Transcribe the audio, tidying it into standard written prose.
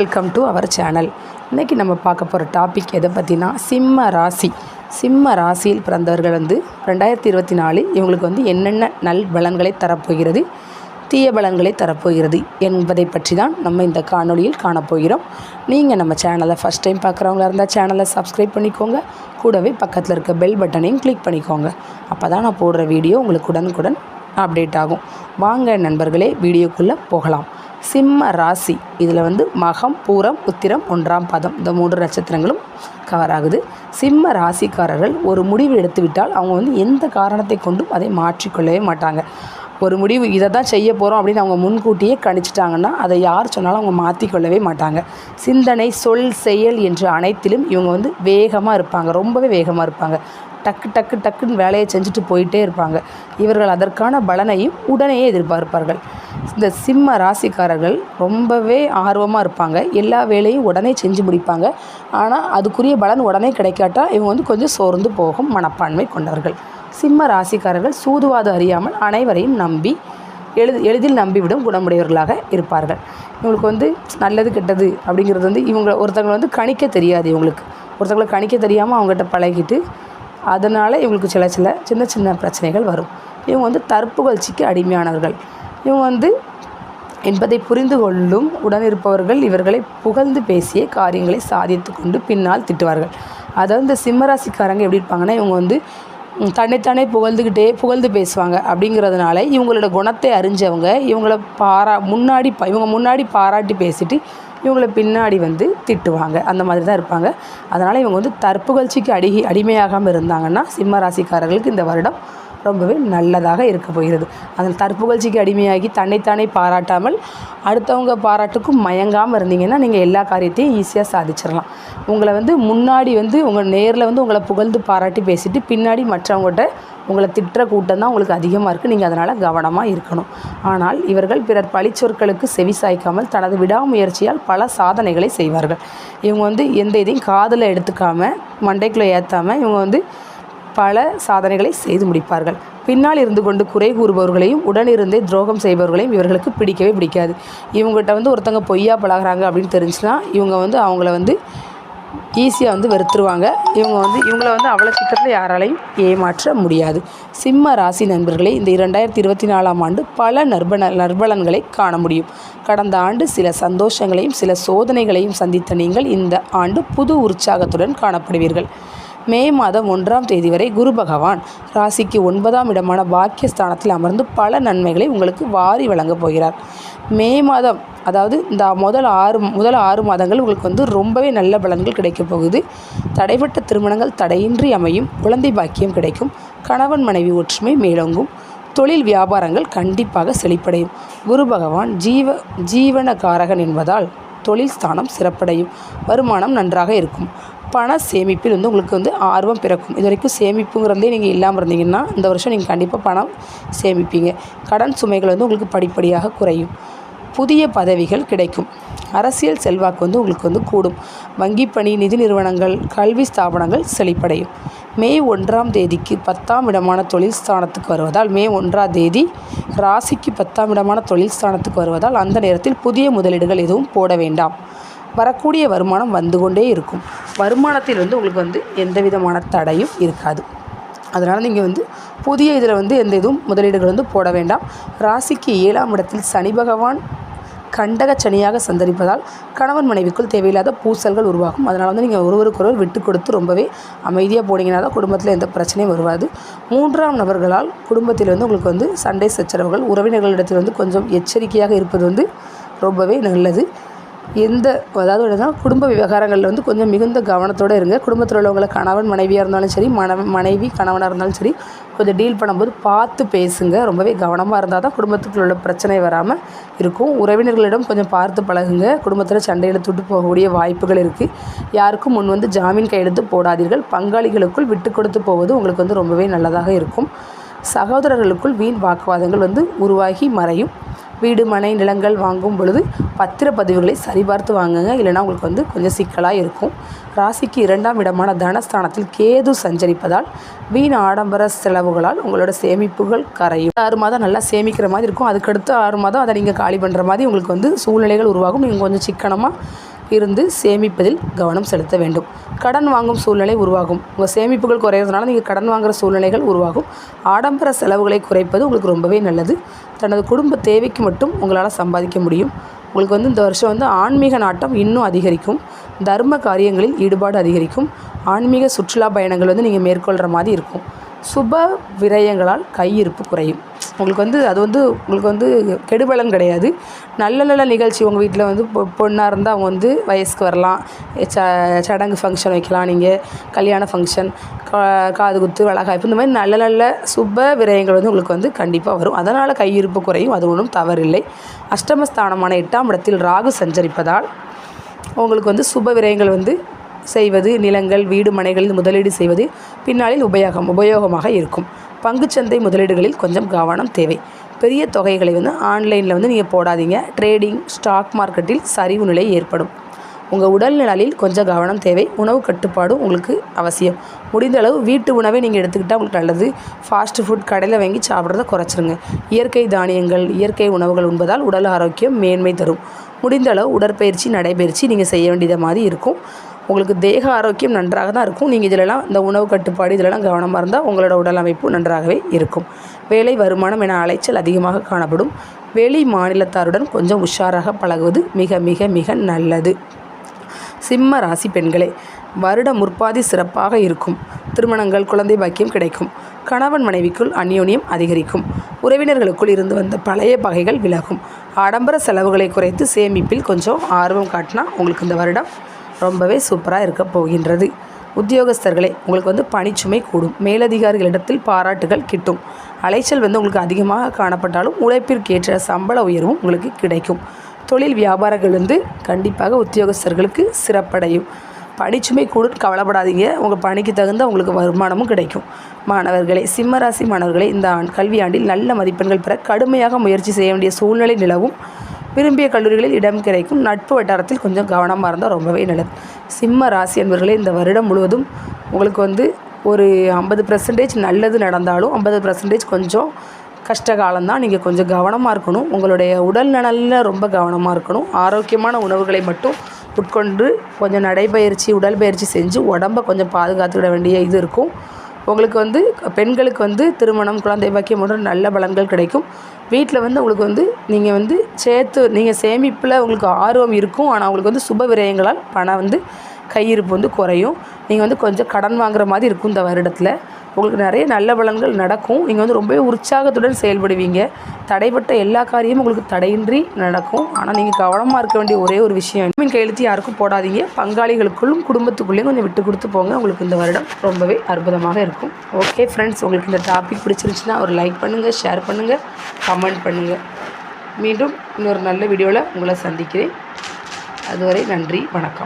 Welcome to our channel. இன்றைக்கி நம்ம பார்க்க போகிற டாபிக் எதை பற்றினா சிம்ம ராசியில் பிறந்தவர்கள் 2024 இவங்களுக்கு என்னென்ன நல் பலன்களை தரப்போகிறது, தீய பலன்களை தரப்போகிறது என்பதை பற்றி தான் நம்ம இந்த காணொளியில் காணப்போகிறோம். நீங்கள் நம்ம சேனலை ஃபஸ்ட் டைம் பார்க்குறவங்களா இருந்தால் சேனலை சப்ஸ்கிரைப் பண்ணிக்கோங்க. கூடவே பக்கத்தில் இருக்க பெல் பட்டனையும் கிளிக் பண்ணிக்கோங்க. அப்போ தான் நான் போடுற வீடியோ உங்களுக்கு உடனுக்குடன் அப்டேட் ஆகும். வாங்க நண்பர்களே, வீடியோக்குள்ளே போகலாம். சிம்ம ராசி இதில் மகம், பூரம், உத்திரம், 1ஆம் பாதம் இந்த 3 நட்சத்திரங்களும் கவர் ஆகுது. சிம்ம ராசிக்காரர்கள் ஒரு முடிவு எடுத்துவிட்டால் அவங்க எந்த காரணத்தை கொண்டும் அதை மாற்றிக்கொள்ளவே மாட்டாங்க. ஒரு முடிவு இதை தான் செய்ய போகிறோம் அப்படின்னு அவங்க முன்கூட்டியே கணிச்சிட்டாங்கன்னா அதை யார் சொன்னாலும் அவங்க மாற்றிக்கொள்ளவே மாட்டாங்க. சிந்தனை, சொல், செயல் என்று அனைத்திலும் இவங்க வேகமாக இருப்பாங்க, ரொம்பவே வேகமாக இருப்பாங்க. டக்குன்னு வேலையை செஞ்சுட்டு போயிட்டே இருப்பாங்க. இவர்கள் அதற்கான பலனையும் உடனேயே எதிர்பார்ப்பார்கள். இந்த சிம்ம ராசிக்காரர்கள் ரொம்பவே ஆர்வமாக இருப்பாங்க, எல்லா வேலையும் உடனே செஞ்சு முடிப்பாங்க. ஆனால் அதுக்குரிய பலன் உடனே கிடைக்காட்டா இவங்க கொஞ்சம் சோர்ந்து போகும் மனப்பான்மை கொண்டவர்கள். சிம்ம ராசிக்காரர்கள் சூதுவாது அறியாமல் அனைவரையும் நம்பி எளிதில் நம்பிவிடும் குணமுடையவர்களாக இருப்பார்கள். இவங்களுக்கு நல்லது கெட்டது அப்படிங்கிறது இவங்க ஒருத்தவங்களை கணிக்க தெரியாது. ஒருத்தவங்களை கணிக்க தெரியாமல் அவங்ககிட்ட பழகிட்டு அதனால் இவங்களுக்கு சின்ன சின்ன பிரச்சனைகள் வரும். இவங்க தற்புகழ்ச்சிக்கு அடிமையானவர்கள். இவங்க என்பதை புரிந்து கொள்ளும் உடனிருப்பவர்கள் இவர்களை புகழ்ந்து பேசிய காரியங்களை சாதித்து கொண்டு பின்னால் திட்டுவார்கள். அதாவது இந்த சிம்மராசிக்காரங்க எப்படி இருப்பாங்கன்னா, இவங்க தன்னைத்தானே புகழ்ந்து பேசுவாங்க. அப்படிங்கிறதுனால இவங்களோட குணத்தை அறிஞ்சவங்க இவங்கள இவங்க முன்னாடி பாராட்டி பேசிட்டு இவங்கள பின்னாடி திட்டுவாங்க. அந்த மாதிரி தான் இருப்பாங்க. அதனால் இவங்க தற்புகழ்ச்சிக்கு அடிமையாகாமல் இருந்தாங்கன்னா சிம்ம ராசிக்காரர்களுக்கு இந்த வருடம் ரொம்பவே நல்லதாக இருக்க போகிறது. அதில் தற்புகழ்ச்சிக்கு அடிமையாகி தன்னைத்தானே பாராட்டாமல் அடுத்தவங்க பாராட்டுக்கும் மயங்காமல் இருந்தீங்கன்னா நீங்கள் எல்லா காரியத்தையும் ஈஸியாக சாதிச்சிடலாம். உங்களை முன்னாடி உங்கள் நேரில் உங்களை புகழ்ந்து பாராட்டி பேசிட்டு பின்னாடி மற்றவங்கள்ட்ட உங்களை திட்டுற கூட்டம் தான் உங்களுக்கு அதிகமாக இருக்குது. நீங்கள் அதனால் கவனமாக இருக்கணும். ஆனால் இவர்கள் பிறர் பழிச்சொற்களுக்கு செவி சாய்க்காமல் தனது விடாமுயற்சியால் பல சாதனைகளை செய்வார்கள். இவங்க எந்த இதையும் காதில் எடுத்துக்காமல் மண்டைக்குள்ளே ஏற்றாமல் இவங்க பல சாதனைகளை செய்து முடிப்பார்கள். பின்னால் இருந்து கொண்டு குறை கூறுபவர்களையும் உடனிருந்தே துரோகம் செய்பவர்களையும் இவர்களுக்கு பிடிக்கவே பிடிக்காது. இவங்ககிட்ட ஒருத்தங்க பொய்யா பழகிறாங்க அப்படின்னு தெரிஞ்சுன்னா இவங்க அவங்கள ஈஸியாக வெறுத்துருவாங்க. இவங்கள அவ்வளோ சீக்கிரத்தில் யாராலையும் ஏமாற்ற முடியாது. சிம்ம ராசி நண்பர்களே, இந்த 2024ஆம் ஆண்டு பல நற்பலன்களை காண முடியும். கடந்த ஆண்டு சில சந்தோஷங்களையும் சில சோதனைகளையும் சந்தித்த நீங்கள் இந்த ஆண்டு புது உற்சாகத்துடன் காணப்படுவீர்கள். மே மாதம் 1ஆம் தேதி வரை குரு பகவான் ராசிக்கு 9ஆம் இடமான பாக்கியஸ்தானத்தில் அமர்ந்து பல நன்மைகளை உங்களுக்கு வாரி வழங்கப் போகிறார். மே மாதம், அதாவது இந்த முதல் 6 மாதங்கள் உங்களுக்கு ரொம்பவே நல்ல பலன்கள் கிடைக்கப் போகுது. தடைப்பட்ட திருமணங்கள் தடையின்றி அமையும். குழந்தை பாக்கியம் கிடைக்கும். கணவன் மனைவி ஒற்றுமை மேலோங்கும். தொழில் வியாபாரங்கள் கண்டிப்பாக செழிப்படையும். குரு பகவான் ஜீவனகாரகன் என்பதால் தொழில் ஸ்தானம் சிறப்படையும். வருமானம் நன்றாக இருக்கும். பண சேமிப்பில் உங்களுக்கு ஆர்வம் பிறக்கும். இது வரைக்கும் சேமிப்புங்கிறதே நீங்கள் இல்லாமல் இருந்தீங்கன்னா இந்த வருஷம் நீங்கள் கண்டிப்பாக பணம் சேமிப்பீங்க. கடன் சுமைகள் உங்களுக்கு படிப்படியாக குறையும். புதிய பதவிகள் கிடைக்கும். அரசியல் செல்வாக்கு உங்களுக்கு கூடும். வங்கி பணி, நிதி நிறுவனங்கள், கல்வி ஸ்தாபனங்கள் செழிப்படையும். மே 1ஆம் தேதிக்கு 10ஆம் இடமான தொழில் ஸ்தானத்துக்கு வருவதால் மே 1ஆம் தேதி ராசிக்கு 10ஆம் இடமான தொழில் ஸ்தானத்துக்கு வருவதால் அந்த நேரத்தில் புதிய முதலீடுகள் எதுவும் போட வேண்டாம். வரக்கூடிய வருமானம் வந்து கொண்டே இருக்கும். வருமானத்தில் உங்களுக்கு எந்த விதமான தடையும் இருக்காது. அதனால் நீங்கள் புதிய இதில் எந்த இதுவும் முதலீடுகள் போட வேண்டாம். ராசிக்கு 7ஆம் இடத்தில் சனி பகவான் கண்டக சனியாக சந்தரிப்பதால் கணவன் மனைவிக்குள் தேவையில்லாத பூசல்கள் உருவாகும். அதனால் நீங்கள் ஒருவருக்கொருவர் விட்டு கொடுத்து ரொம்பவே அமைதியாக போனீங்கன்னா தான் குடும்பத்தில் எந்த பிரச்சனையும் வருவாது. 3ஆம் நபர்களால் குடும்பத்தில் உங்களுக்கு சண்டை சச்சரவுகள், உறவினர்களிடத்தில் கொஞ்சம் எச்சரிக்கையாக இருப்பது ரொம்பவே நல்லது. அதாவது குடும்ப விவகாரங்களில் கொஞ்சம் மிகுந்த கவனத்தோடு இருங்க. குடும்பத்தில் உள்ளவங்களை கணவன் மனைவியாக இருந்தாலும் சரி, மனைவி கணவனாக இருந்தாலும் சரி, கொஞ்சம் டீல் பண்ணும்போது பார்த்து பேசுங்க. ரொம்பவே கவனமாக இருந்தால் தான் குடும்பத்துக்குள்ள உள்ள பிரச்சனை வராமல் இருக்கும். உறவினர்களிடம் கொஞ்சம் பார்த்து பழகுங்க. குடும்பத்தில் சண்டையில் துட்டு போகக்கூடிய வாய்ப்புகள் இருக்குது. யாருக்கும் முன் ஜாமீன் கையெழுத்து போடாதீர்கள். பங்காளிகளுக்குள் விட்டு கொடுத்து போவது உங்களுக்கு ரொம்பவே நல்லதாக இருக்கும். சகோதரர்களுக்குள் வீண் வாக்குவாதங்கள் உருவாகி மறையும். வீடு, மனை, நிலங்கள் வாங்கும் பொழுது பத்திரப்பதிவுகளை சரிபார்த்து வாங்குங்க. இல்லைனா உங்களுக்கு கொஞ்சம் சிக்கலாக இருக்கும். ராசிக்கு 2ஆம் இடமான தனஸ்தானத்தில் கேது சஞ்சரிப்பதால் வீண் ஆடம்பர செலவுகளால் உங்களோட சேமிப்புகள் கரையும். 6 மாதம் நல்லா சேமிக்கிற மாதிரி இருக்கும். அதுக்கடுத்து 6 மாதம் அதை நீங்கள் காலி பண்ணுற மாதிரி உங்களுக்கு சூழ்நிலைகள் உருவாகும். நீங்கள் கொஞ்சம் சிக்கனமாக இருந்து சேமிப்பதில் கவனம் செலுத்த வேண்டும். கடன் வாங்கும் சூழ்நிலை உருவாகும். உங்கள் சேமிப்புகள் குறையிறதுனால நீங்கள் கடன் வாங்குகிற சூழ்நிலைகள் உருவாகும். ஆடம்பர செலவுகளை குறைப்பது உங்களுக்கு ரொம்பவே நல்லது. தனது குடும்ப தேவைக்கு மட்டும் உங்களால் சம்பாதிக்க முடியும். உங்களுக்கு இந்த வருஷம் ஆன்மீக நாட்டம் இன்னும் அதிகரிக்கும். தர்ம காரியங்களில் ஈடுபாடு அதிகரிக்கும். ஆன்மீக சுற்றுலா பயணங்கள் நீங்கள் மேற்கொள்கிற மாதிரி இருக்கும். சுப விரயங்களால் கையிருப்பு குறையும். உங்களுக்கு அது உங்களுக்கு கெடுபலன் கிடையாது. நல்ல நல்ல நிகழ்ச்சி உங்கள் வீட்டில் பொண்ணாக இருந்தால் அவங்க வயசுக்கு வரலாம். சடங்கு ஃபங்க்ஷன் வைக்கலாம். நீங்கள் கல்யாண ஃபங்க்ஷன், காது குத்து, வளைகாப்பு, இந்த மாதிரி நல்ல நல்ல சுப விரயங்கள் உங்களுக்கு கண்டிப்பாக வரும். அதனால் கையிருப்பு குறையும். அது ஒன்றும் தவறில்லை. அஷ்டமஸ்தானமான 8ஆம் இடத்தில் ராகு சஞ்சரிப்பதால் உங்களுக்கு சுப விரயங்கள் செய்வது, நிலங்கள், வீடு, மனைகளில் முதலீடு செய்வது பின்னாளில் உபயோகமாக இருக்கும். பங்குச்சந்தை முதலீடுகளில் கொஞ்சம் கவனம் தேவை. பெரிய தொகைகளை ஆன்லைனில் நீங்கள் போடாதீங்க. ட்ரேடிங், ஸ்டாக் மார்க்கெட்டில் சரிவு நிலை ஏற்படும். உங்கள் உடல் நலனில் கொஞ்சம் கவனம் தேவை. உணவு கட்டுப்பாடும் உங்களுக்கு அவசியம். முடிந்த அளவு வீட்டு உணவை நீங்கள் எடுத்துக்கிட்டால் உங்களுக்கு நல்லது. ஃபாஸ்ட் ஃபுட் கடையில் வாங்கி சாப்பிட்றத குறைச்சிருங்க. இயற்கை தானியங்கள், இயற்கை உணவுகள் உண்பதால் உடல் ஆரோக்கியம் மேன்மை தரும். முடிந்த அளவு உடற்பயிற்சி, நடைபயிற்சி நீங்கள் செய்ய வேண்டியது மாதிரி இருக்கும். உங்களுக்கு தேக ஆரோக்கியம் நன்றாக தான் இருக்கும். நீங்கள் இதிலெல்லாம் இந்த உணவு கட்டுப்பாடு இதிலெல்லாம் கவனமாக இருந்தால் உங்களோட உடல் அமைப்பு நன்றாகவே இருக்கும். வேலை, வருமானம் என அலைச்சல் அதிகமாக காணப்படும். வெளி மாநிலத்தாருடன் கொஞ்சம் உஷாராக பழகுவது மிக மிக மிக நல்லது. சிம்ம ராசி பெண்களே, வருட முற்பாதி சிறப்பாக இருக்கும். திருமணங்கள், குழந்தை பாக்கியம் கிடைக்கும். கணவன் மனைவிக்குள் அந்யோன்யம் அதிகரிக்கும். உறவினர்களுக்குள் இருந்து வந்த பழைய பகைகள் விலகும். ஆடம்பர செலவுகளை குறைத்து சேமிப்பில் கொஞ்சம் ஆர்வம் காட்டினா உங்களுக்கு இந்த வருடம் ரொம்பவே சூப்பராக இருக்க போகின்றது. உத்தியோகஸ்தர்களே, உங்களுக்கு பணிச்சுமை கூடும். மேலதிகாரிகளிடத்தில் பாராட்டுகள் கிட்டும். அலைச்சல் உங்களுக்கு அதிகமாக காணப்பட்டாலும் உழைப்பிற்கேற்ற சம்பள உயர்வும் உங்களுக்கு கிடைக்கும். தொழில் வியாபாரங்கள் கண்டிப்பாக உத்தியோகஸ்தர்களுக்கு சிறப்படையும். பணிச்சுமை கூட கவலைப்படாதீங்க. உங்கள் பணிக்கு தகுந்த உங்களுக்கு வருமானமும் கிடைக்கும். மாணவர்களே, சிம்மராசி மாணவர்களே, இந்த கல்வியாண்டில் நல்ல மதிப்பெண்கள் பெற கடுமையாக முயற்சி செய்ய வேண்டிய சூழ்நிலை நிலவும். விரும்பிய கல்லூரிகளில் இடம் கிடைக்கும். நட்பு வட்டாரத்தில் கொஞ்சம் கவனமாக இருந்தால் ரொம்பவே நல்லது. சிம்ம ராசி என்பவர்களே, இந்த வருடம் முழுவதும் உங்களுக்கு ஒரு 50% நல்லது நடந்தாலும் 50% கொஞ்சம் கஷ்டகாலம்தான். நீங்கள் கொஞ்சம் கவனமாக இருக்கணும். உங்களுடைய உடல் நலனில் ரொம்ப கவனமாக இருக்கணும். ஆரோக்கியமான உணவுகளை மட்டும் உட்கொண்டு கொஞ்சம் நடைபயிற்சி, உடற்பயிற்சி செஞ்சு உடம்பை கொஞ்சம் பாதுகாத்துக்கிட வேண்டிய இது இருக்கும். உங்களுக்கு பெண்களுக்கு திருமணம், குழந்தை பாக்கியம் போன்ற நல்ல பலன்கள் கிடைக்கும். வீட்டில் உங்களுக்கு நீங்கள் நீங்கள் சேமிப்பில் உங்களுக்கு ஆர்வம் இருக்கும். ஆனால் உங்களுக்கு சுப விரயங்களால் பணம் கையிருப்பு குறையும். நீங்கள் கொஞ்சம் கடன் வாங்குற மாதிரி இருக்கும். இந்த வருடத்தில் உங்களுக்கு நிறைய நல்ல பலன்கள் நடக்கும். நீங்கள் ரொம்பவே உற்சாகத்துடன் செயல்படுவீங்க. தடைப்பட்ட எல்லா காரியமும் உங்களுக்கு தடையின்றி நடக்கும். ஆனால் நீங்கள் கவனமாக இருக்க வேண்டிய ஒரே ஒரு விஷயம், மீன் கையெழுத்து யாருக்கும் போடாதீங்க. பங்காளிகளுக்குள்ளும் குடும்பத்துக்குள்ளேயும் கொஞ்சம் விட்டு கொடுத்து போங்க. உங்களுக்கு இந்த வருடம் ரொம்பவே அற்புதமாக இருக்கும். ஓகே ஃப்ரெண்ட்ஸ், உங்களுக்கு இந்த டாபிக் பிடிச்சிருந்துச்சுன்னா ஒரு லைக் பண்ணுங்கள், ஷேர் பண்ணுங்கள், கமெண்ட் பண்ணுங்கள். மீண்டும் இன்னொரு நல்ல வீடியோவில் உங்களை சந்திக்கிறேன். அதுவரை நன்றி, வணக்கம்.